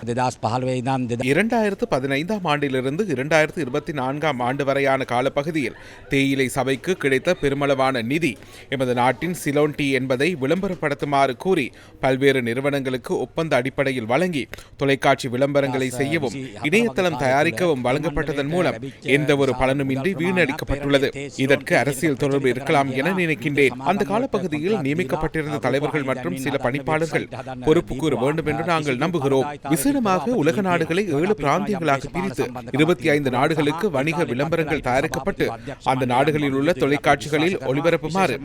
2015ஆம் ஆண்டிலிருந்து 2024ஆம் ஆண்டு வரையான காலப்பகுதியில் தேயிலை சபைக்கு கிடைத்த பெருமளவான நிதி எமது நாட்டின் சிலோன் டீ என்பதை விளம்பரப்படுத்துமாறு கூறி பல்வேறு நிறுவனங்களுக்கு ஒப்பந்த அடிப்படையில் வழங்கி தொலைக்காட்சி விளம்பரங்களை செய்யவும் இணையதளம் தயாரிக்கவும் வழங்கப்பட்டதன் மூலம் எந்த ஒரு பலனுமின்றி வீணடிக்கப்பட்டுள்ளது. இதற்கு அரசியல் தொடர்பு இருக்கலாம் என நினைக்கின்றேன். அந்த காலப்பகுதியில் நியமிக்கப்பட்டிருந்த தலைவர்கள் மற்றும் சில பணிப்பாளர்கள் பொறுப்பு கூற வேண்டும் என்று நாங்கள் நம்புகிறோம். விசேடமாக உலக நாடுகளை 7 பிராந்தியங்களாக பிரித்து 25 நாடுகளுக்கு வணிக விளம்பரங்கள் தயாரிக்கப்பட்டு அந்த நாடுகளில் உள்ள தொலைக்காட்சிகளில் ஒளிபரப்புமாறு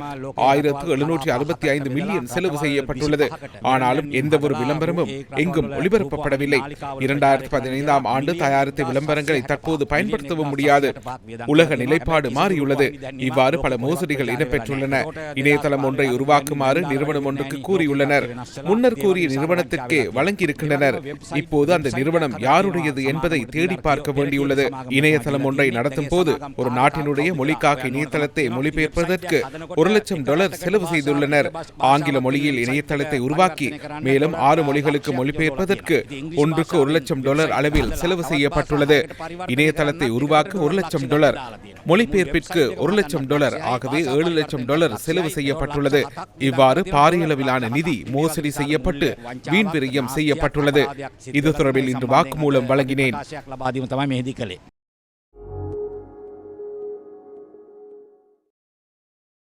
1765 மில்லியன் செலவு செய்யப்பட்டுள்ளது. ஆனாலும் எந்த ஒரு விளம்பரமும் எங்கும் ஒளிபரப்பப்படவில்லை. 2015ஆம் ஆண்டு தயாரித்த விளம்பரங்களை தற்போது பயன்படுத்தவும் முடியாது. உலக நிலைப்பாடு மாறியுள்ளது. இவ்வாறு பல மோசடிகள் இடம்பெற்றுள்ளன. இணையதளம் ஒன்றை உருவாக்குமாறு நிறுவனம் ஒன்றுக்கு கூறியுள்ளனர். முன்னர் கூறிய நிறுவனத்திற்கே வழங்கியிருக்கின்றனர். இப்போது அந்த நிறுவனம் யாருடையது என்பதை தேடி பார்க்க வேண்டியுள்ளது. இணையதளம் ஒன்றை நடத்தும் போது ஒரு நாட்டினுடைய மொழிக்காக இணையதளத்தை மொழிபெயர்ப்பதற்கு $1,00,000 செலவு செய்துள்ளனர். ஆங்கில மொழியில் இணையதளத்தை உருவாக்கி மேலும் 6 மொழிகளுக்கு மொழிபெயர்ப்பதற்கு ஒன்றுக்கு $1,00,000 அளவில் செலவு செய்யப்பட்டுள்ளது. இணையதளத்தை உருவாக்க $1,00,000, மொழிபெயர்ப்பிற்கு $1,00,000, ஆகவே $7,00,000 செலவு செய்யப்பட்டுள்ளது. இவ்வாறு பாரியளவிலான நிதி மோசடி செய்யப்பட்டு வீண் விரயம் செய்யப்பட்டுள்ளது. இது தொடர்பில் இன்று வாக்குமூலம் வழங்கினேன்.